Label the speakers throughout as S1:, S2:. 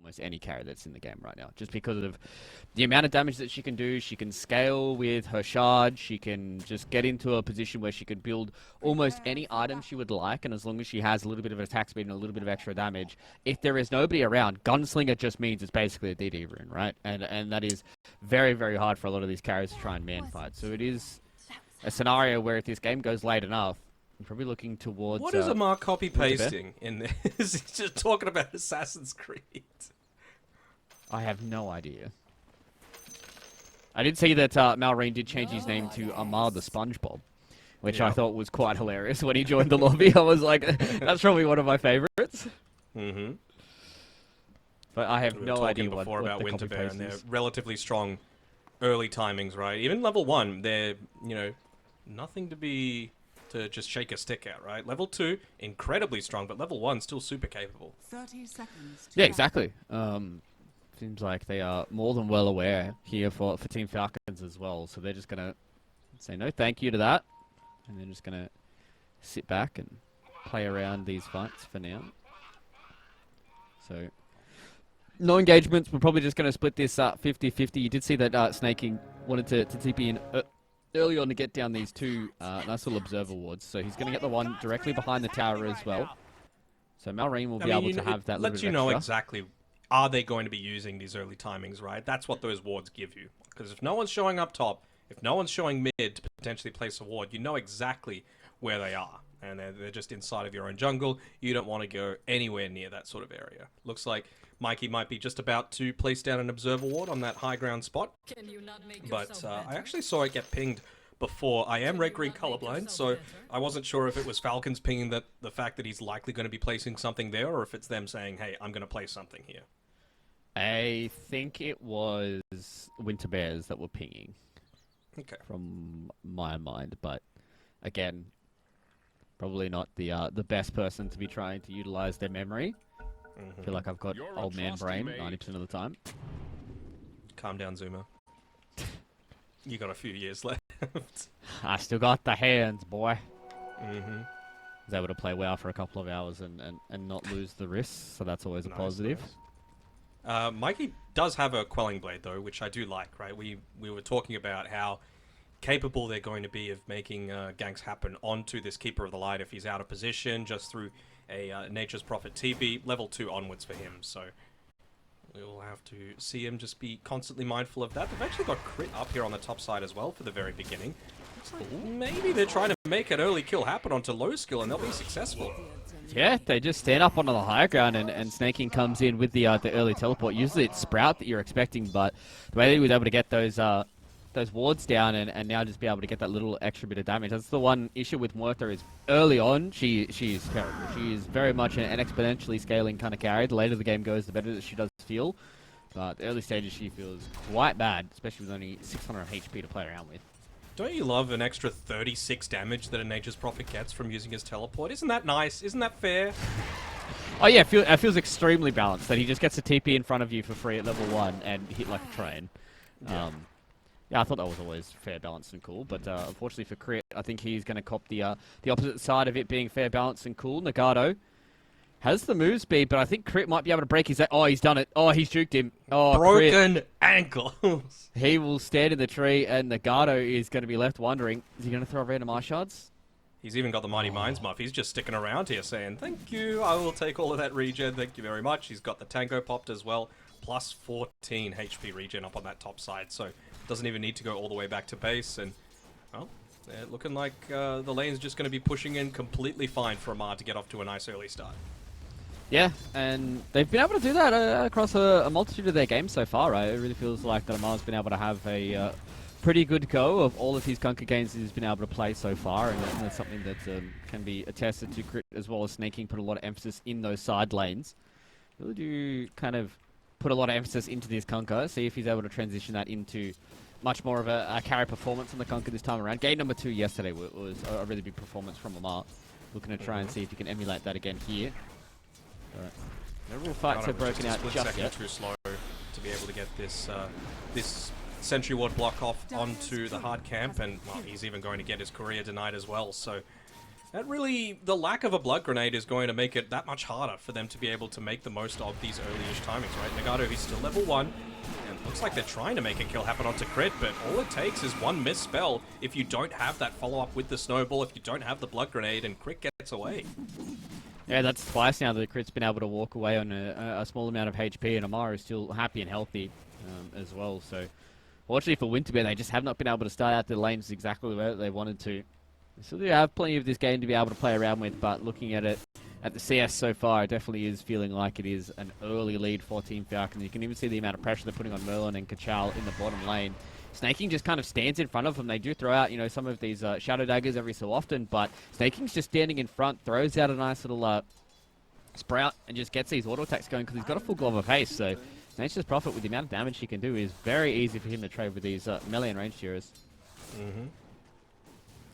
S1: almost any carry that's in the game right now, just because of the amount of damage that she can do. She can scale with her shard. She can just get into a position where she can build almost any item she would like, and as long as she has a little bit of attack speed and a little bit of extra damage, if there is nobody around, Gunslinger just means it's basically a DD rune, right? And that is very, very hard for a lot of these carries to try and man fight. So it is a scenario where if this game goes late enough, I'm probably looking towards...
S2: What is Amar copy-pasting in this? He's just talking about Assassin's Creed.
S1: I have no idea. I did see that Malrine did change his name to Amar the SpongeBob, which I thought was quite hilarious when he joined the lobby. I was like, that's probably one of my favorites.
S2: Mm-hmm.
S1: But I have no idea what
S2: about
S1: the
S2: Winterbear and their
S1: is.
S2: relatively strong early timings, right? Even level 1, they're, you know, nothing to just shake a stick at, right? Level 2, incredibly strong, but level 1 still super capable.
S3: 30 seconds.
S1: Yeah, exactly. Seems like they are more than well aware here for Team Falcons as well. So they're just going to say no thank you to that. And they're just going to sit back and play around these fights for now. So no engagements. We're probably just going to split this 50-50. You did see that Snaking wanted to TP in early on to get down these two nice little observer wards. So he's going to get the one directly behind the tower as well. So Malrine will be able to have that little bit
S2: lets you know exactly, are they going to be using these early timings, right? That's what those wards give you. Because if no one's showing up top, if no one's showing mid to potentially place a ward, you know exactly where they are. And they're just inside of your own jungle. You don't want to go anywhere near that sort of area. Looks like Mikey might be just about to place down an observer ward on that high ground spot. But I actually saw it get pinged before. I am red green colorblind, so I wasn't sure if it was Falcons pinging the fact that he's likely going to be placing something there, or if it's them saying, hey, I'm going to place something here.
S1: I think it was Winter Bears that were pinging.
S2: Okay.
S1: From my mind, but again, probably not the best person to be trying to utilize their memory. I feel like I've got old man brain 90% of the time.
S2: Calm down, Zuma. You got a few years left.
S1: I still got the hands, boy.
S2: Mm-hmm.
S1: Was able to play WoW for a couple of hours and not lose the wrists, so that's always a positive.
S2: Nice. Mikey does have a Quelling Blade, though, which I do like, right? We were talking about how capable they're going to be of making ganks happen onto this Keeper of the Light if he's out of position, just through a Nature's Prophet TB, level 2 onwards for him, so we'll have to see him just be constantly mindful of that. They've actually got crit up here on the top side as well for the very beginning. Looks like maybe they're trying to make an early kill happen onto low skill and they'll be successful.
S1: Yeah, they just stand up onto the higher ground and Snaking comes in with the early teleport. Usually it's Sprout that you're expecting, but the way that he was able to get those wards down and now just be able to get that little extra bit of damage. That's the one issue with Muerta is early on, she is terrible. She is very much an exponentially scaling kind of carry. The later the game goes, the better that she does feel. But the early stages she feels quite bad, especially with only 600 HP to play around with.
S2: Don't you love an extra 36 damage that a Nature's Prophet gets from using his teleport? Isn't that nice? Isn't that fair?
S1: Oh yeah, it feels extremely balanced that he just gets a TP in front of you for free at level 1 and hit like a train.
S2: Yeah.
S1: Yeah, I thought that was always fair, balanced, and cool. But unfortunately for Crit, I think he's going to cop the opposite side of it being fair, balanced, and cool. Nagato has the move speed, but I think Crit might be able to break his... Oh, he's done it. Oh, he's juked him. Oh,
S2: broken
S1: Crit.
S2: ankles.
S1: He will stand in the tree, and Nagato is going to be left wondering, is he going to throw random ice shards?
S2: He's even got the Mighty Minds buff. He's just sticking around here saying, thank you, I will take all of that regen, thank you very much. He's got the Tango popped as well, plus 14 HP regen up on that top side, so doesn't even need to go all the way back to base, and, well, they're looking like the lane's just going to be pushing in completely fine for Amar to get off to a nice early start.
S1: Yeah, and they've been able to do that across a multitude of their games so far, right? It really feels like that Amar's been able to have a pretty good go of all of his Gunker games he's been able to play so far, and that's something that can be attested to. Crit as well as Snaking put a lot of emphasis in those side lanes. Really do kind of put a lot of emphasis into this Kunkka, see if he's able to transition that into much more of a carry performance on the Kunkka this time around. Game number 2 yesterday was a really big performance from Amar. Looking to try and see if he can emulate that again here. But no real fights have broken out just yet.
S2: Too slow to be able to get this this Sentry Ward block off onto the hard camp, and well, he's even going to get his career denied as well, so That really, the lack of a blood grenade is going to make it that much harder for them to be able to make the most of these early-ish timings, right? Nagato, he's still level 1, and looks like they're trying to make a kill happen onto Crit, but all it takes is one missed spell if you don't have that follow-up with the snowball, if you don't have the blood grenade, and Crit gets away.
S1: Yeah, that's twice now that Crit's been able to walk away on a small amount of HP, and Amara is still happy and healthy as well. So, fortunately for Winterbear, they just have not been able to start out the lanes exactly where they wanted to. So they have plenty of this game to be able to play around with, but looking at it at the CS so far, it definitely is feeling like it is an early lead for Team Falcons. You can even see the amount of pressure they're putting on Merlin and Kachal in the bottom lane. Snaking just kind of stands in front of them. They do throw out, you know, some of these shadow daggers every so often, but Snaking's just standing in front, throws out a nice little sprout, and just gets these auto attacks going because he's got a full glove of haste. So Nature's Prophet, with the amount of damage he can do, is very easy for him to trade with these melee and range heroes.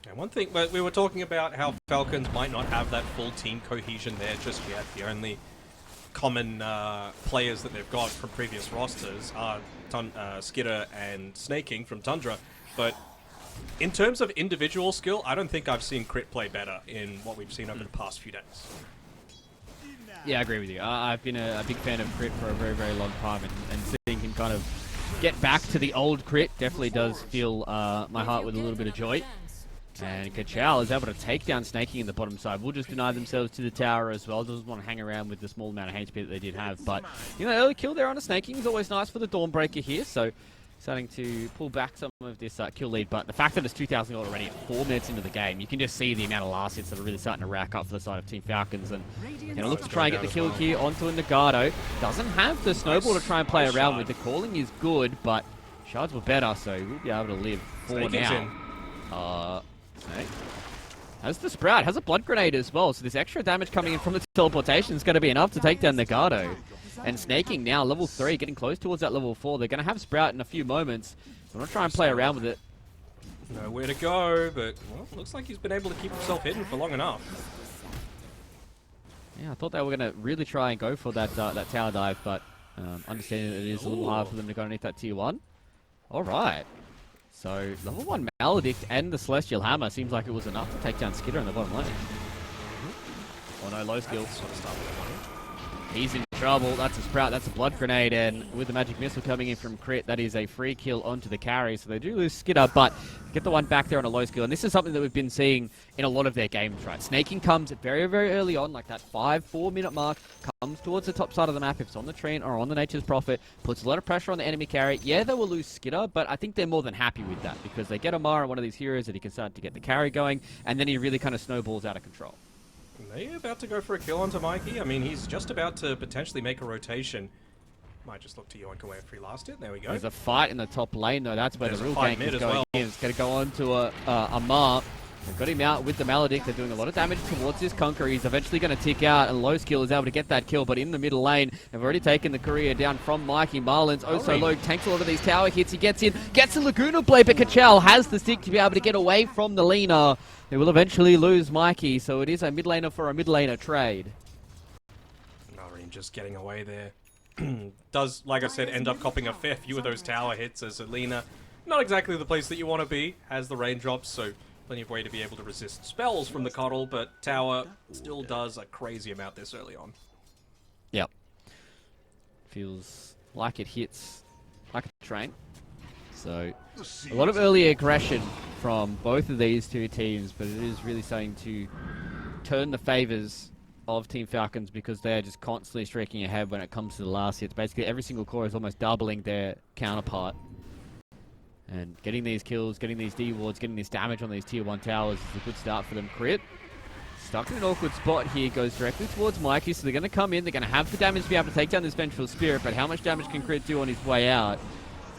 S2: And one thing, we were talking about how Falcons might not have that full team cohesion there just yet. The only common players that they've got from previous rosters are Skitter and Snaking from Tundra. But in terms of individual skill, I don't think I've seen Crit play better in what we've seen over the past few days.
S1: Yeah, I agree with you. I've been a big fan of Crit for a very, very long time, and seeing him kind of get back to the old Crit definitely does fill my heart with a little bit of joy. And Kachal is able to take down Snaking in the bottom side. Will just deny themselves to the tower as well. Doesn't want to hang around with the small amount of HP that they did have. But, you know, early kill there on a Snaking is always nice for the Dawnbreaker here. So, starting to pull back some of this kill lead. But the fact that it's 2,000 gold already at 4 minutes into the game, you can just see the amount of last hits that are really starting to rack up for the side of Team Falcons. And, you know, look to try and get the kill here onto a Nagato. Doesn't have the snowball to try and play around with. The calling is good, but shards were better, so we'll be able to live for now. Snake has the Sprout, has a blood grenade as well, so this extra damage coming in from the teleportation is going to be enough to take down Nagato. And Snaking now, level 3, getting close towards that level 4. They're going to have Sprout in a few moments. I'm going to try and play around with it.
S2: Nowhere to go, but, well, looks like he's been able to keep himself hidden for long enough.
S1: Yeah, I thought they were going to really try and go for that that tower dive, but understanding that it is a little hard for them to go underneath that tier 1. Alright. So, level 1 Maledict and the Celestial Hammer seems like it was enough to take down Skitter in the bottom lane. Oh no, low skill. He's in trouble. That's a Sprout, that's a blood grenade, and with the magic missile coming in from Crit, that is a free kill onto the carry. So they do lose Skitter, but get the one back there on a low skill. And this is something that we've been seeing in a lot of their games, right? Snaking comes very, very early on, like that 4 minute mark, comes towards the top side of the map. If it's on the train or on the Nature's Prophet, puts a lot of pressure on the enemy carry. Yeah, they will lose Skitter, but I think they're more than happy with that because they get Amara, one of these heroes that he can start to get the carry going, and then he really kind of snowballs out of control.
S2: Are they about to go for a kill onto Mikey? I mean, he's just about to potentially make a rotation. Might just look to yoink away a free last hit. There we go.
S1: There's a fight in the top lane, though. That's where the real gank is going in. It's going to go on to Amar. They've got him out with the Maledict. They're doing a lot of damage towards this Conqueror. He's eventually going to tick out, and low skill is able to get that kill. But in the middle lane, they've already taken the career down from Mikey. Marlins also low, tanks a lot of these tower hits. He gets in, gets a Laguna Blade, but Kachal has the stick to be able to get away from the Lina. They will eventually lose Mikey, so it is a mid laner for a mid laner trade.
S2: Noreen just getting away there. Does, like I said, end up copping a fair few of those tower hits as Alina. Not exactly the place that you want to be, has the raindrops, so plenty of way to be able to resist spells from the Coddle, but tower still does a crazy amount this early on.
S1: Yep. Feels like it hits like a train. So, a lot of early aggression from both of these two teams, but it is really starting to turn the favors of Team Falcons because they're just constantly streaking ahead when it comes to the last hits. Basically, every single core is almost doubling their counterpart. And getting these kills, getting these D-wards, getting this damage on these tier 1 towers is a good start for them. Crit, stuck in an awkward spot here, goes directly towards Mikey, so they're going to come in, they're going to have the damage to be able to take down this Vengeful Spirit, but how much damage can Crit do on his way out?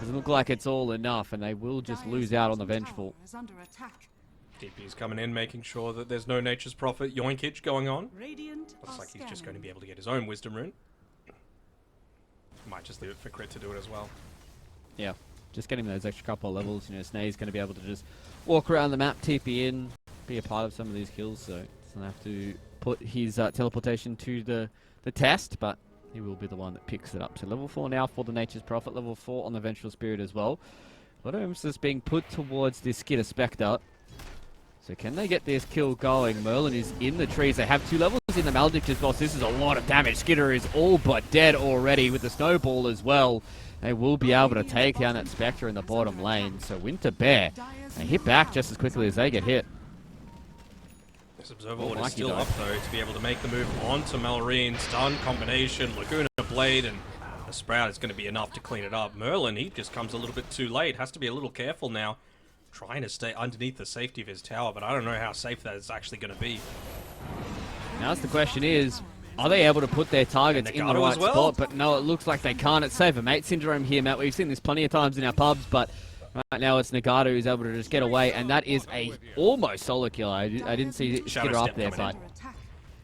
S1: Doesn't look like it's all enough, and they will just lose out on the Vengeful.
S2: DP's coming in, making sure that there's no Nature's Prophet yoinkage going on. Looks like he's just going to be able to get his own Wisdom Rune. Might just leave it for Crit to do it as well.
S1: Yeah, just getting those extra couple of levels. You know, Snae's going to be able to just walk around the map, TP in, be a part of some of these kills, so he's going to have to put his teleportation to the test, but he will be the one that picks it up. So level 4 now for the Nature's Prophet, level 4 on the Vengeful Spirit as well. A lot of emphasis being put towards this Skitter Spectre. So can they get this kill going? Merlin is in the trees. They have 2 levels in the Maledict as well. So this is a lot of damage. Skitter is all but dead already with the snowball as well. They will be able to take down that Spectre in the bottom lane. So Winter Bear, they hit back just as quickly as they get hit.
S2: This Observer is still up though to be able to make the move onto Malrine. Stun combination, Laguna Blade, and a Sprout is going to be enough to clean it up. Merlin, he just comes a little bit too late. Has to be a little careful now. Trying to stay underneath the safety of his tower, but I don't know how safe that is actually going to be.
S1: Now the question is, are they able to put their targets in the right spot? But no, it looks like they can't. It's Save a Mate syndrome here, Matt. We've seen this plenty of times in our pubs, but right now it's Nagato who's able to just get away, and that is a almost solo kill. I didn't see Skitter up there, but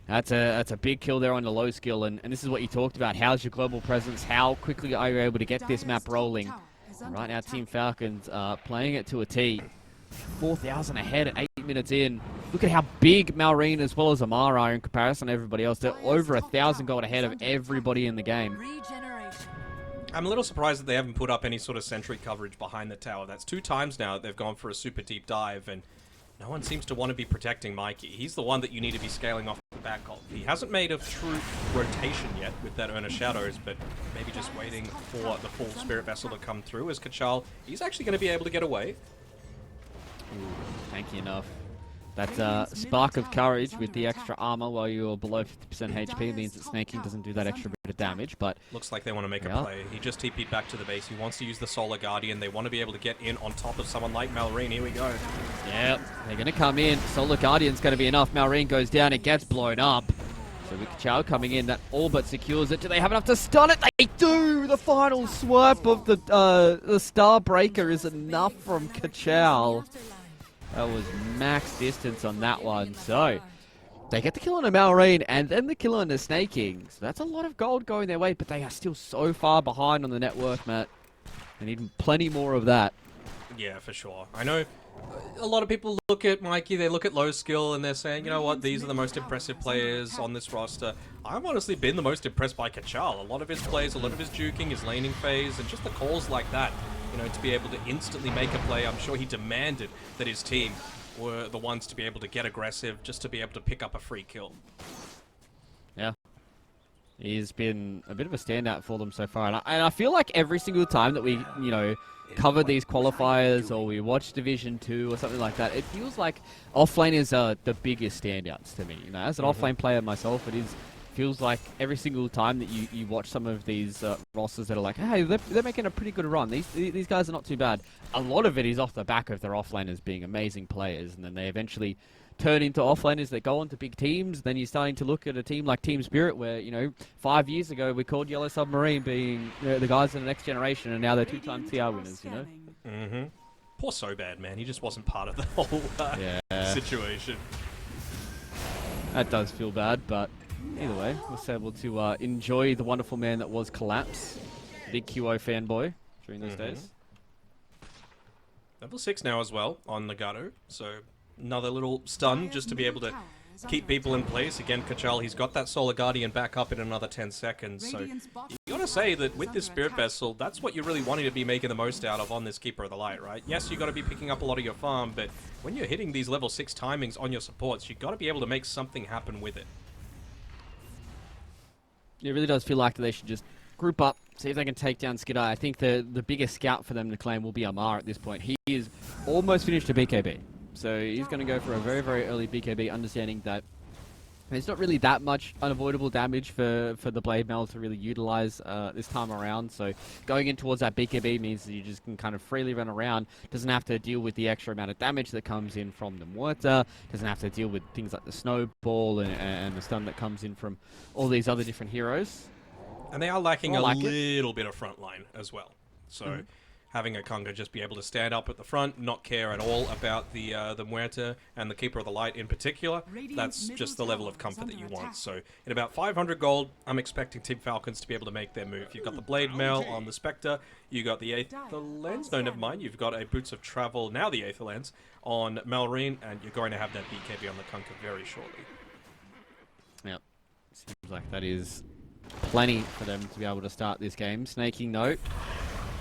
S1: that's a big kill there on the low skill, and this is what you talked about. How's your global presence? How quickly are you able to get this map rolling? Right now, Team Falcons playing it to a T. 4,000 ahead at 8 minutes in. Look at how big Malrine as well as Amara are in comparison to everybody else. They're over 1,000 gold ahead of everybody in the game.
S2: I'm a little surprised that they haven't put up any sort of sentry coverage behind the tower. That's 2 times now that they've gone for a super deep dive, and no one seems to want to be protecting Mikey. He's the one that you need to be scaling off the back of. He hasn't made a true rotation yet with that Urna Shadows, but maybe just waiting for the full Spirit Vessel to come through as Kachal. He's actually going to be able to get away.
S1: Ooh, tanky enough. That Spark of Courage with the extra armor while you're below 50% HP means that snaking doesn't do that extra bit of damage, but...
S2: Looks like they want to make a play. He just TP'd back to the base. He wants to use the Solar Guardian. They want to be able to get in on top of someone like Malrine. Here we go.
S1: Yep, they're going to come in. Solar Guardian's going to be enough. Malrine goes down. It gets blown up. So with Kachal coming in, that all but secures it. Do they have enough to stun it? They do! The final swipe of the Starbreaker is enough from Kachal. That was max distance on that one. So they get the kill on a Malrine and then the kill on the Snaking. So that's a lot of gold going their way, but they are still so far behind on the net worth, Matt. They need plenty more of that.
S2: Yeah, for sure. I know a lot of people look at Mikey, they look at low skill, and they're saying, you know what, these are the most impressive players on this roster. I've honestly been the most impressed by Kachal. A lot of his plays, a lot of his juking, his laning phase, and just the calls like that. You know, to be able to instantly make a play. I'm sure he demanded that his team were the ones to be able to get aggressive, just to be able to pick up a free kill.
S1: Yeah. He's been a bit of a standout for them so far. And I feel like every single time that we, you know, cover these qualifiers or we watch Division 2 or something like that, it feels like offlaners are the biggest standouts to me. You know, as an offlane player myself, feels like every single time that you watch some of these rosters that are like, hey, they're making a pretty good run. These guys are not too bad. A lot of it is off the back of their offlaners being amazing players, and then they eventually turn into offlaners that go on to big teams. Then you're starting to look at a team like Team Spirit, where, you know, 5 years ago we called Yellow Submarine being the guys in the next generation, and now they're 2-time TR winners, you know?
S2: Mm-hmm. Poor So Bad, man. He just wasn't part of the whole situation.
S1: That does feel bad, but either way, was able to enjoy the wonderful man that was Collapse. Big QO fanboy during those days.
S2: Level 6 now as well on Nagato, so another little stun just to be able to keep people in place. Again, Kachal, he's got that Solar Guardian back up in another 10 seconds, so you gotta say that with this Spirit Vessel, that's what you're really wanting to be making the most out of on this Keeper of the Light, right? Yes, you gotta be picking up a lot of your farm, but when you're hitting these level 6 timings on your supports, you gotta be able to make something happen with it.
S1: It really does feel like they should just group up, see if they can take down Skidai. I think the biggest scout for them to claim will be Amar at this point. He is almost finished a BKB. So he's going to go for a very, very early BKB, understanding that there's not really that much unavoidable damage for the Blade Mail to really utilize this time around. So going in towards that BKB means that you just can kind of freely run around. Doesn't have to deal with the extra amount of damage that comes in from the Muerta. Doesn't have to deal with things like the Snowball and the stun that comes in from all these other different heroes.
S2: And they are lacking a little bit of frontline as well. So having a Kunga just be able to stand up at the front, not care at all about the Muerta and the Keeper of the Light in particular, that's just the level of comfort that you want. So in about 500 gold, I'm expecting Team Falcons to be able to make their move. You've got the Blade Mail on the Spectre, you got the Aether Lens, no, never mind, you've got a Boots of Travel, now the Aether Lens, on Malrine, and you're going to have that BKB on the Kunga very shortly.
S1: Yep, seems like that is plenty for them to be able to start this game. Snaking note,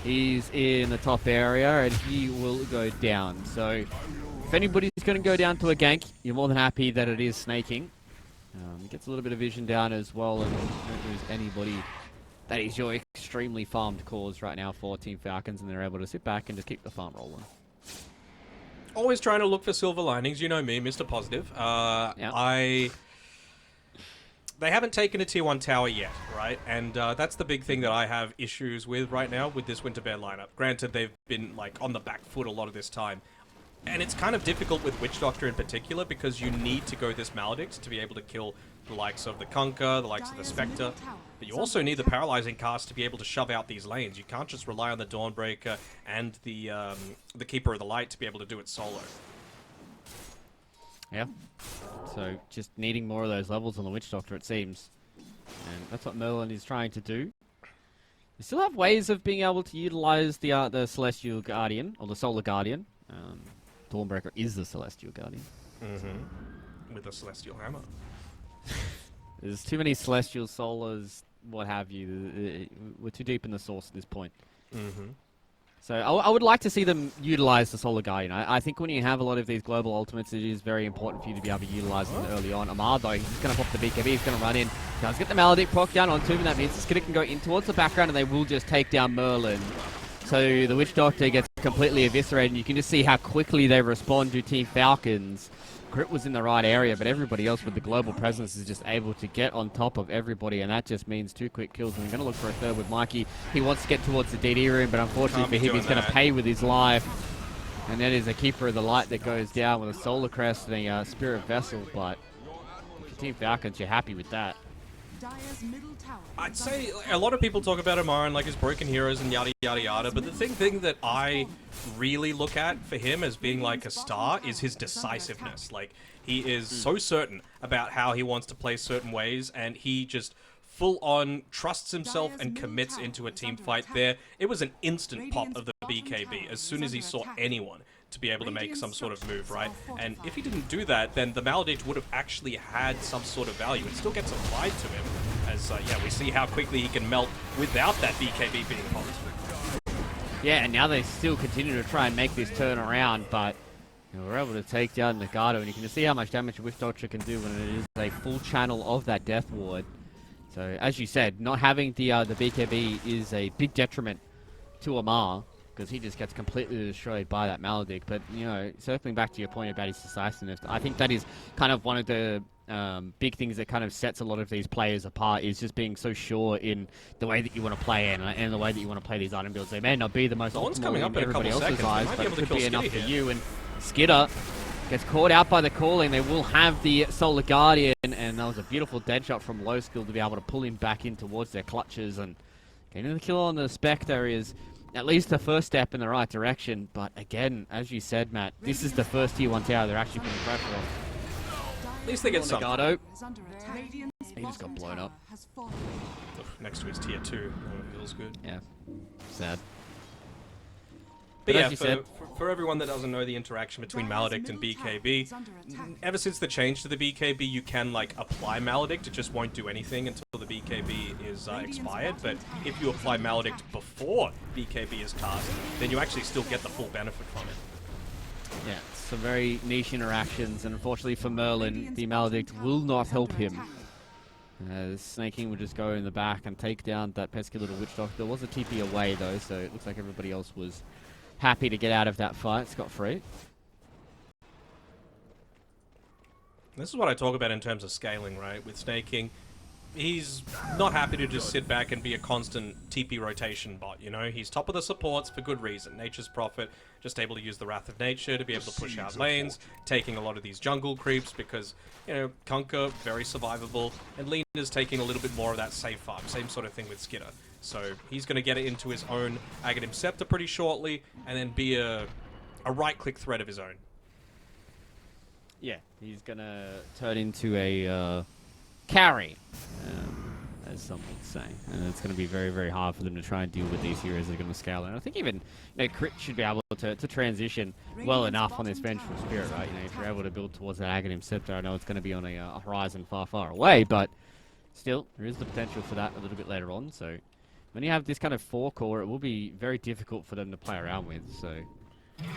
S1: he's in the top area and he will go down. So if anybody's going to go down to a gank, you're more than happy that it is snaking. Gets a little bit of vision down as well, and don't lose anybody. That is your extremely farmed cause right now for Team Falcons, and they're able to sit back and just keep the farm rolling.
S2: Always trying to look for silver linings. You know me, Mr. Positive.
S1: Yep.
S2: They haven't taken a tier 1 tower yet, right? And that's the big thing that I have issues with right now with this Winter Bear lineup. Granted, they've been like on the back foot a lot of this time. And it's kind of difficult with Witch Doctor in particular because you need to go this Maledict to be able to kill the likes of the Kunkka, the likes of the Spectre. But you also need the Paralyzing Cast to be able to shove out these lanes. You can't just rely on the Dawnbreaker and the Keeper of the Light to be able to do it solo.
S1: Yeah. So just needing more of those levels on the Witch Doctor, it seems. And that's what Merlin is trying to do. We still have ways of being able to utilize the Celestial Guardian, or the Solar Guardian. Dawnbreaker is the Celestial Guardian.
S2: Mm-hmm. With a Celestial Hammer.
S1: There's too many Celestial Solars, what have you. We're too deep in the source at this point.
S2: Mm-hmm.
S1: So I would like to see them utilize the Solar Guardian. I think when you have a lot of these global ultimates, it is very important for you to be able to utilize them early on. Amar, though, he's going to pop the BKB. He's going to run in. Does get the Maledict proc down onto him, and that means the Skidder can go in towards the background, and they will just take down Merlin. So the Witch Doctor gets completely eviscerated, and you can just see how quickly they respond to Team Falcons. Crit was in the right area, but everybody else with the global presence is just able to get on top of everybody, and that just means 2 quick kills. And we're going to look for a third with Mikey. He wants to get towards the DD room, but unfortunately for him, he's going to pay with his life. And that is a Keeper of the Light that goes down with a Solar Crest and a Spirit Vessel, but if you're Team Falcons, you're happy with that.
S2: I'd say a lot of people talk about Amar and like his broken heroes and yada yada yada, but the thing that I really look at for him as being like a star is his decisiveness. Like, he is so certain about how he wants to play certain ways, and he just full on trusts himself and commits into a team fight there. It was an instant pop of the BKB as soon as he saw anyone to be able to make some sort of move, right? And if he didn't do that, then the Maledict would have actually had some sort of value. It still gets applied to him, as yeah, we see how quickly he can melt without that BKB being popped.
S1: Yeah, and now they still continue to try and make this turn around, but we're able to take down Nagato, and you can just see how much damage a Witch Doctor can do when it is a full channel of that Death Ward. So, as you said, not having the BKB is a big detriment to Amar, because he just gets completely destroyed by that Maledict. But, you know, circling back to your point about his decisiveness, I think that is kind of one of the big things that kind of sets a lot of these players apart, is just being so sure in the way that you want to play and the way that you want to play these item builds. They may not be the most optimal in everybody else's eyes, but it could be enough for you. And Skidder gets caught out by the calling. They will have the Solar Guardian, and that was a beautiful dead shot from low skill to be able to pull him back in towards their clutches. And getting the kill on the Spectre is at least the first step in the right direction. But again, as you said, Matt, this is the first tier 1 tower they're actually putting pressure on.
S2: At least they get some.
S1: He just got blown up.
S2: Next to his tier 2. Oh, feels good.
S1: Yeah. Sad.
S2: But yeah,
S1: as you said,
S2: for everyone that doesn't know the interaction between Maledict and BKB, ever since the change to the BKB, you can like apply Maledict. It just won't do anything until the BKB is expired. But if you apply Maledict before BKB is cast, then you actually still get the full benefit from it.
S1: Yeah, some very niche interactions, and unfortunately for Merlin, the Maledict will not help him. Snaking will just go in the back and take down that pesky little Witch Doctor. There was a TP away though, so it looks like everybody else was happy to get out of that fight scot-free.
S2: This is what I talk about in terms of scaling, right? With Snaking, he's not happy to just sit back and be a constant TP rotation bot, you know? He's top of the supports for good reason. Nature's Prophet, just able to use the Wrath of Nature to be able to push out lanes, taking a lot of these jungle creeps because, you know, Kunkka, very survivable, and Lena's taking a little bit more of that safe farm. Same sort of thing with Skidder. So he's going to get it into his own Aghanim Scepter pretty shortly, and then be a right-click threat of his own.
S1: Yeah, he's going to turn into a carry, as some would say. And it's going to be very, very hard for them to try and deal with these heroes that are going to scale. And I think even, you know, Crit should be able to transition well enough on this Vengeful Spirit, right? You know, if you're able to build towards that Aghanim Scepter, I know it's going to be on a horizon far, far away, but still, there is the potential for that a little bit later on. So when you have this kind of 4-core, it will be very difficult for them to play around with. So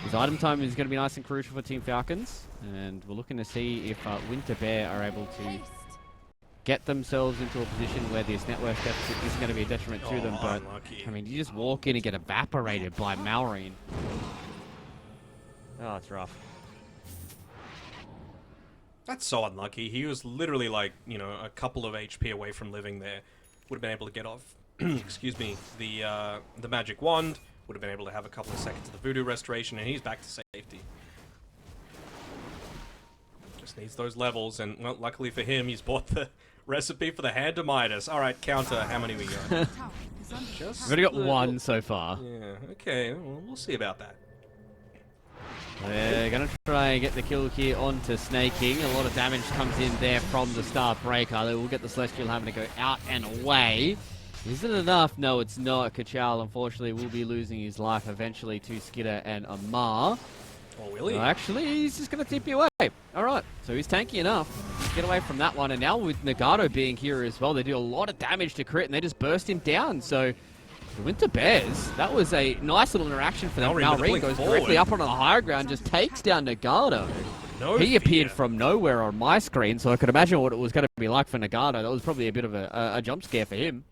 S1: His item time is going to be nice and crucial for Team Falcons, and we're looking to see if Winter Bear are able to get themselves into a position where this network deficit isn't going to be a detriment to them. But
S2: unlucky.
S1: I mean, you just walk in and get evaporated by Malrine. Oh, it's rough.
S2: That's so unlucky. He was literally like, you know, a couple of HP away from living there. Would have been able to get off, excuse me, the magic wand. Would have been able to have a couple of seconds of the voodoo restoration, and he's back to safety. Just needs those levels, and well, luckily for him, he's bought the recipe for the hand of Midas. All right, counter. How many we got?
S1: We've already got one so far.
S2: Yeah. Okay. Well, we'll see about that.
S1: They're going to try and get the kill here onto Snake King. A lot of damage comes in there from the Star Breaker. They will get the Celestial having to go out and away. Is it enough? No, it's not. Kachal, unfortunately, will be losing his life eventually to Skidder and Amar.
S2: Oh, really?
S1: Actually, he's just going to tip you away. All right, so he's tanky enough. Get away from that one. And now with Nagato being here as well, they do a lot of damage to Crit, and they just burst him down. So the Winter Bears, that was a nice little interaction for them. Malrine goes directly up onto the higher ground, just takes down Nagato. He appeared from nowhere on my screen, so I could imagine what it was going to be like for Nagato. That was probably a bit of a jump scare for him.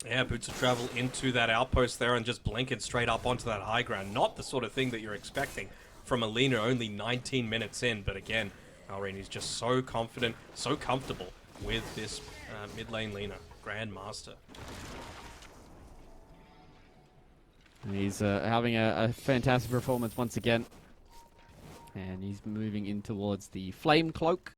S2: Yeah, Boots of Travel into that outpost there and just blinking straight up onto that high ground. Not the sort of thing that you're expecting from a laner only 19 minutes in. But again, Malrine is just so confident, so comfortable with this mid lane laner, Grandmaster.
S1: He's having a fantastic performance once again. And he's moving in towards the Flame Cloak,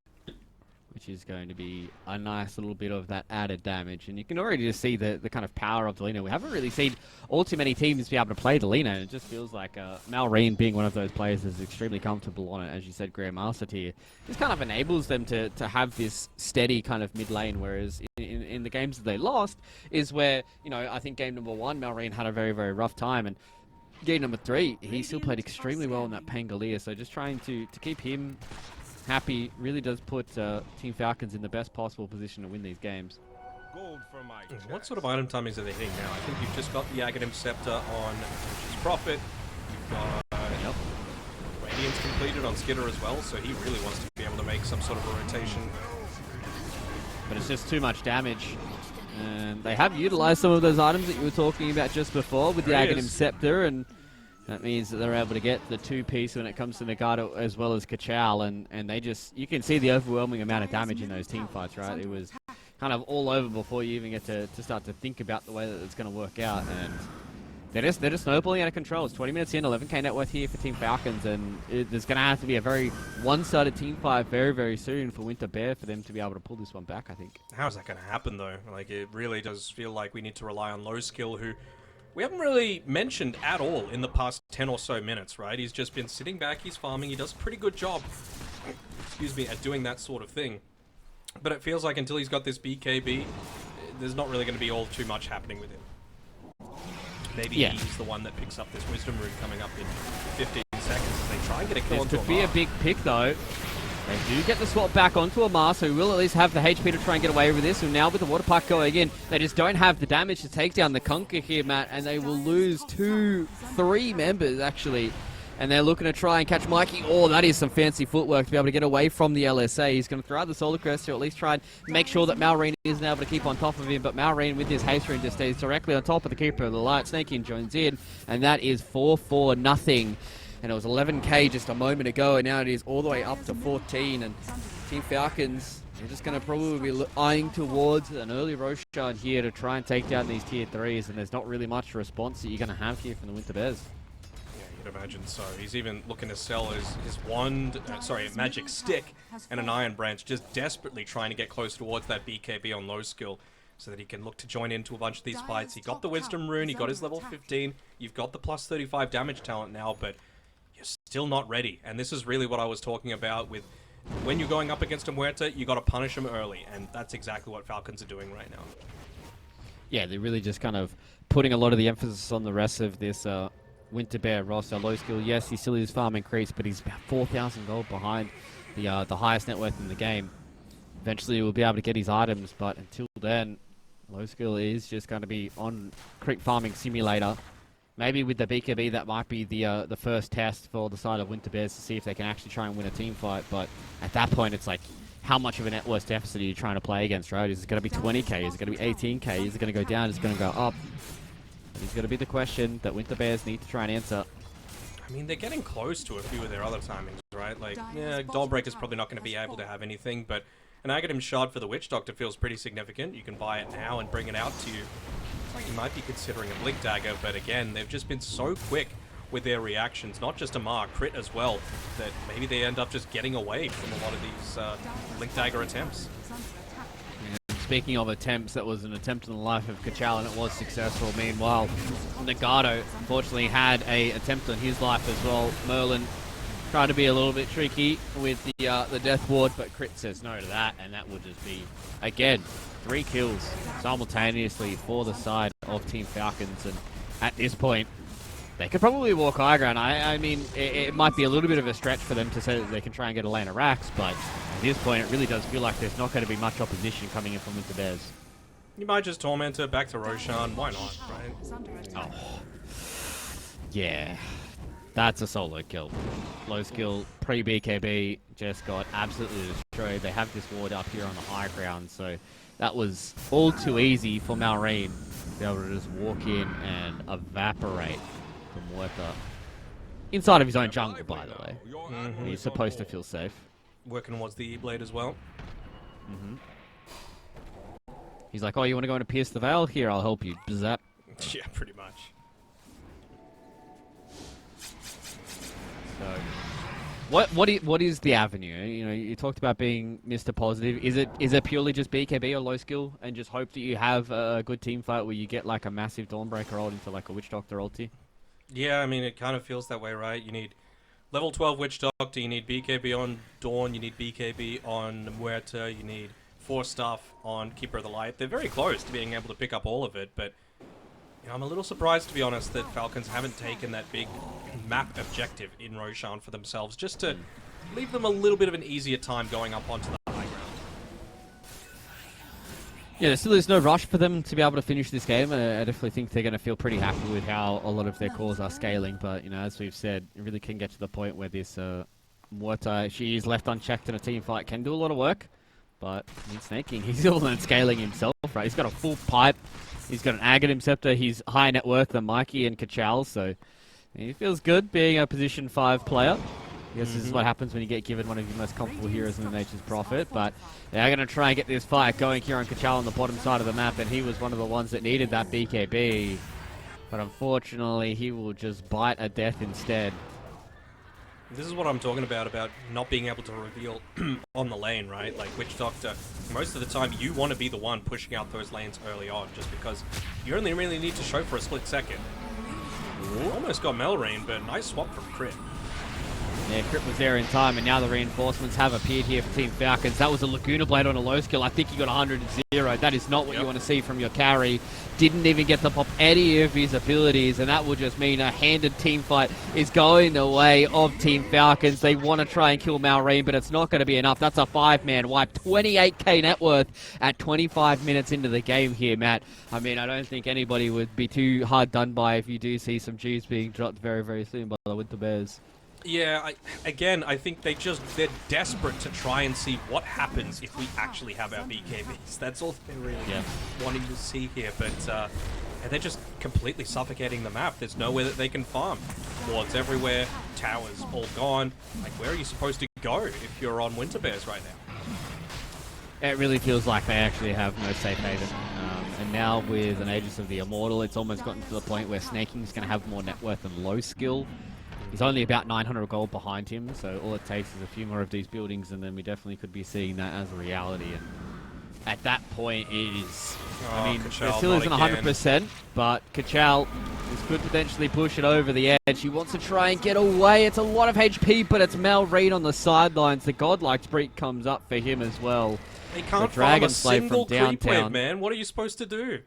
S1: which is going to be a nice little bit of that added damage. And you can already just see the kind of power of the Lina. We haven't really seen all too many teams be able to play the Lina, and it just feels like Malrine being one of those players is extremely comfortable on it. As you said, Grandmaster tier. This kind of enables them to have this steady kind of mid lane, whereas in the games that they lost is where, you know, I think game number 1, Malrine had a very, very rough time, and game number 3, he still played extremely well in that Pangolier, so just trying to keep him happy really does put Team Falcons in the best possible position to win these games.
S2: What sort of item timings are they hitting now? I think you've just got the Aghanim Scepter on Nature's Prophet. You've got Radiance completed on Skidder as well, so he really wants to be able to make some sort of a rotation.
S1: But it's just too much damage. And they have utilized some of those items that you were talking about just before with the Aghanim Scepter, and that means that they're able to get the 2-piece when it comes to Nagato as well as Kachal, and they just, you can see the overwhelming amount of damage in those team fights, right? It was kind of all over before you even get to start to think about the way that it's going to work out, and they're just snowballing out of control. It's 20 minutes in, 11k net worth here for Team Falcons, and there's going to have to be a very one-sided team fight very, very soon for Winter Bear for them to be able to pull this one back, I think.
S2: How's that going to happen, though? Like, it really does feel like we need to rely on Low Skill, who we haven't really mentioned at all in the past 10 or so minutes, right? He's just been sitting back, he's farming, he does a pretty good job, excuse me, at doing that sort of thing. But it feels like until he's got this BKB, there's not really going to be all too much happening with him. Maybe he's the one that picks up this Wisdom Rune coming up in 15 seconds as they try and get a kill onto
S1: This could be a big pick, though. They do get the swap back onto Amar, so he will at least have the HP to try and get away with this. And now with the water park going in, they just don't have the damage to take down the Conquer here, Matt, and they will lose 3 members, actually. And they're looking to try and catch Mikey. Oh, that is some fancy footwork to be able to get away from the LSA. He's going to throw out the Solar Crest to at least try and make sure that Malrine isn't able to keep on top of him. But Malrine with his haste rune just stays directly on top of the Keeper of the Light. Snakey joins in, and that is 4-4-0. And it was 11k just a moment ago, and now it is all the way up to 14. And Team Falcons, they're just going to probably be eyeing towards an early Roshan here to try and take down these tier 3s. And there's not really much response that you're going to have here from the Winter Bears.
S2: Imagine so. He's even looking to sell his wand, magic stick and an iron branch, just desperately trying to get close towards that BKB on low skill so that he can look to join into a bunch of these fights. He got the Wisdom Rune, he got his level 15, you've got the plus 35 damage talent now, but you're still not ready. And this is really what I was talking about with when you're going up against a Muerta, you got to punish him early, and that's exactly what Falcons are doing right now.
S1: Yeah, they're really just kind of putting a lot of the emphasis on the rest of this Winter Bear roster. Low skill, yes, he still is farm increase, but he's about 4,000 gold behind the highest net worth in the game. Eventually, we'll be able to get his items, but until then, low skill is just going to be on creep farming simulator. maybe with the BKB, that might be the first test for the side of Winter Bears to see if they can actually try and win a team fight. But at that point, it's like, how much of a net worth deficit are you trying to play against, right? Is it going to be 20k? Is it going to be 18k? Is it going to go down? Is it going to go up? That is going to be the question that Winter Bears need to try and answer.
S2: I mean, they're getting close to a few of their other timings, right? Like, yeah, Dawnbreaker's probably not going to be able to have anything, but an Aghanim Shard for the Witch Doctor feels pretty significant. You can buy it now and bring it out to you. It's like you might be considering a Blink Dagger, but again, they've just been so quick with their reactions, not just Amar, Crit as well, that maybe they end up just getting away from a lot of these Blink Dagger attempts.
S1: Speaking of attempts, that was an attempt in the life of Kachal, and it was successful. Meanwhile, Nagato unfortunately had a attempt on his life as well. Merlin trying to be a little bit tricky with the Death Ward, but Crit says no to that, and that would just be, again, 3 kills simultaneously for the side of Team Falcons, and at this point, they could probably walk high ground. I mean, it might be a little bit of a stretch for them to say that they can try and get a lane of racks, but at this point, it really does feel like there's not going to be much opposition coming in from Winter Bears.
S2: You might just torment her back to Roshan. Why not, right?
S1: Oh. Yeah. That's a solo kill. Low skill, pre-BKB, just got absolutely destroyed. They have this ward up here on the high ground, so that was all too easy for Malrine to be able to just walk in and evaporate from Werther. Inside of his own jungle, by the way. He's supposed to feel safe.
S2: Working towards the E-Blade as well.
S1: He's like, oh, you want to go and pierce the veil? Here, I'll help you. Zap.
S2: Yeah, pretty much.
S1: So, what is the avenue? You know, you talked about being Mr. Positive. Is it purely just BKB or low skill, and just hope that you have a good team fight where you get like a massive Dawnbreaker ult into like a Witch Doctor ulti?
S2: Yeah, I mean, it kind of feels that way, right? You need level 12 Witch Doctor, you need BKB on Dawn, you need BKB on Muerta, you need 4 stuff on Keeper of the Light. They're very close to being able to pick up all of it, but you know, I'm a little surprised, to be honest, that Falcons haven't taken that big map objective in Roshan for themselves, just to leave them a little bit of an easier time going up onto the high ground.
S1: Yeah, there still is no rush for them to be able to finish this game. I definitely think they're going to feel pretty happy with how a lot of their cores are scaling. But, you know, as we've said, it really can get to the point where this Muerta, she is left unchecked in a team fight, can do a lot of work. But he's snaking. He's all in scaling himself, right? He's got a full pipe. He's got an Aghanim Scepter. He's higher net worth than Mikey and Kachal. So he feels good being a position 5 player. I guess this is what happens when you get given one of your most comfortable heroes in the Nature's Prophet. But they're going to try and get this fight going here on Kachal on the bottom side of the map, and he was one of the ones that needed that BKB. But unfortunately, he will just bite a death instead.
S2: This is what I'm talking about not being able to reveal on the lane, right? Like Witch Doctor, most of the time you want to be the one pushing out those lanes early on, just because you only really need to show for a split second. Ooh. Almost got Melrain, but nice swap from Crit.
S1: Yeah, Crit was there in time, and now the reinforcements have appeared here for Team Falcons. That was a Laguna Blade on a low skill. I think he got 100-0. That is not what you want to see from your carry. Didn't even get to pop any of his abilities, and that will just mean a handed team fight is going the way of Team Falcons. They want to try and kill Malrine, but it's not going to be enough. That's a 5-man wipe. 28k net worth at 25 minutes into the game here, Matt. I mean, I don't think anybody would be too hard done by if you do see some G's being dropped very, very soon by the Winter Bears.
S2: Yeah, I think they're desperate to try and see what happens if we actually have our BKBs. That's all they're really wanting to see here, but they're just completely suffocating the map. There's nowhere that they can farm. Wards everywhere, towers all gone. Like, where are you supposed to go if you're on Winter Bears right now?
S1: It really feels like they actually have no safe haven. And now with an Aegis of the Immortal, it's almost gotten to the point where Snaking is going to have more net worth than low skill. He's only about 900 gold behind him, so all it takes is a few more of these buildings, and then we definitely could be seeing that as a reality. And at that point, it is... I mean,
S2: Kachal,
S1: it still isn't 100%, but Kachal could potentially push it over the edge. He wants to try and get away. It's a lot of HP, but it's Malrine on the sidelines. The Godlike Spree comes up for him as well.
S2: He can't farm a single creep wave, man. What are you supposed to do?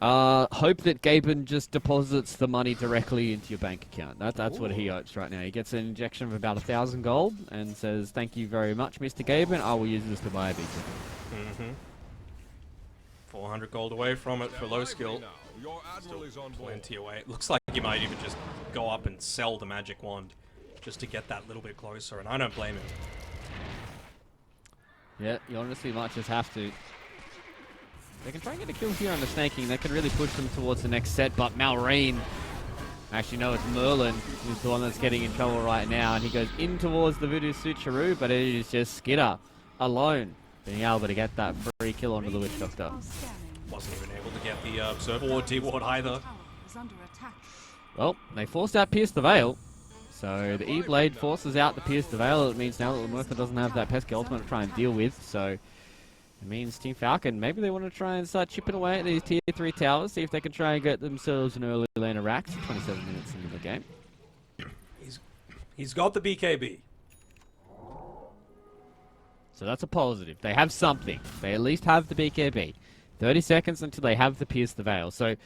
S1: Hope that Gaben just deposits the money directly into your bank account. That's what he hopes right now. He gets an injection of about 1,000 gold and says, "Thank you very much, Mr. Gaben. I will use this to buy a beacon."
S2: 400 gold away from it for low skill.
S3: Your admiral is on board.
S2: Plenty away. It looks like he might even just go up and sell the magic wand just to get that little bit closer, and I don't blame him.
S1: Yeah, you honestly might just have to. They can try and get a kill here on the snaking. They can really push them towards the next set, but Malrine... Actually, no, it's Merlin who's the one that's getting in trouble right now, and he goes in towards the Voodoo Switcheroo, but it is just Skidder alone being able to get that free kill onto the Witch Doctor.
S2: Wasn't even able to get the Observer Ward, D-Ward either.
S1: Well, they forced out Pierce the Veil, so the E-Blade forces out the Pierce the Veil. It means now that Lamurtha doesn't have that Pesky Ultimate to try and deal with, so it means Team Falcon, maybe they want to try and start chipping away at these tier 3 towers, see if they can try and get themselves an early lane of racks. 27 minutes into the game.
S2: He's got the BKB.
S1: So that's a positive. They have something. They at least have the BKB. 30 seconds until they have the Pierce the Veil. So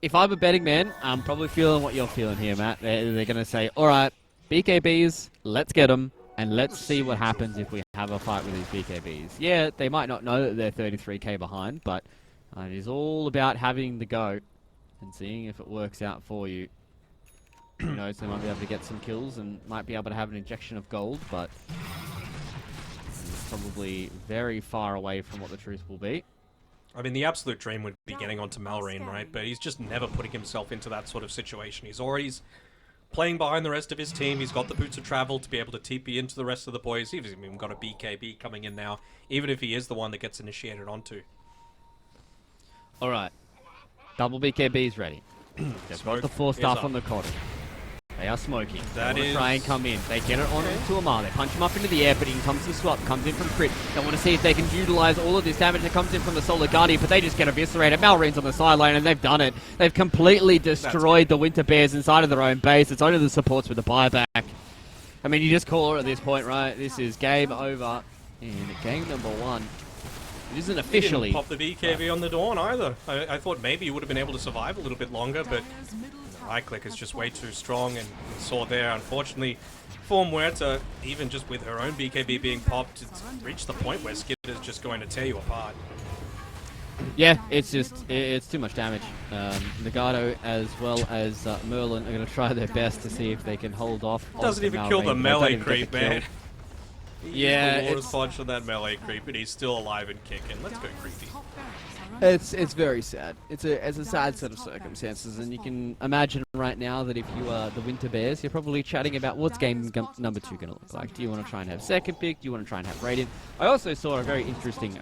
S1: if I'm a betting man, I'm probably feeling what you're feeling here, Matt. They're going to say, all right, BKBs, let's get them, and let's see what happens if we have a fight with these BKBs. Yeah, they might not know that they're 33k behind, but it is all about having the go and seeing if it works out for you. Who knows, they might be able to get some kills and might be able to have an injection of gold, but it's probably very far away from what the truth will be.
S2: I mean, the absolute dream would be getting onto Malrine, right? But he's just never putting himself into that sort of situation. He's always playing behind the rest of his team. He's got the boots of travel to be able to TP into the rest of the boys. He's even got a BKB coming in now, even if he is the one that gets initiated onto.
S1: All right. Double BKB's ready. They've got the 4 staff on the corner. They are smoking. They want to try and come in. They get it on to Amar. They punch him up into the air, but he comes to swap, comes in from crit. They want to see if they can utilize all of this damage that comes in from the Solar Guardian, but they just get eviscerated. Malrine's on the sideline, and they've done it. They've completely destroyed the Winter Bears inside of their own base. It's only the supports with the buyback. I mean, you just call it at this point, right? This is game over in game number 1. It isn't officially.
S2: He didn't pop the BKB on the Dawn either. I thought maybe he would have been able to survive a little bit longer, but right click is just way too strong, and saw there, unfortunately, for Muerta, even just with her own BKB being popped, it's reached the point where Skid is just going to tear you apart.
S1: Yeah, it's too much damage. Nagato as well as Merlin are going to try their best to see if they can hold off.
S2: Doesn't even kill the melee creep, man.
S1: Yeah,
S2: it's punch on that melee creep, and he's still alive and kicking. Let's go, creepy.
S1: It's very sad. It's a sad set of circumstances, and you can imagine right now that if you are the Winter Bears, you're probably chatting about what's game number 2 going to look like. Do you want to try and have second pick? Do you want to try and have Radiant? I also saw a very interesting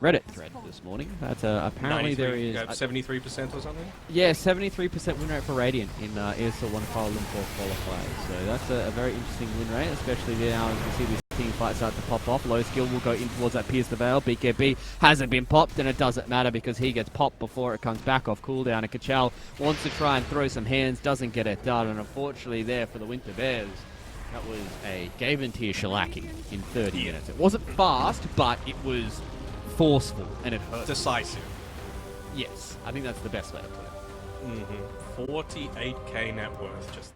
S1: Reddit thread this morning. That apparently there is
S2: 73% or something.
S1: Yeah, 73% win rate for Radiant in ESL One Kuala Lumpur qualifiers. So that's a very interesting win rate, especially now as we see this team fight start to pop off. Low skill will go in towards that Pierce the Veil. BKB hasn't been popped, and it doesn't matter because he gets popped before it comes back off cooldown. And Kachal wants to try and throw some hands, doesn't get it done, and unfortunately there for the Winter Bears, that was a Game and Tier shellacking in 30 minutes. It wasn't fast, but it was forceful, and it hurt.
S2: Decisive.
S1: Yes, I think that's the best way to put it.
S2: 48k net worth, just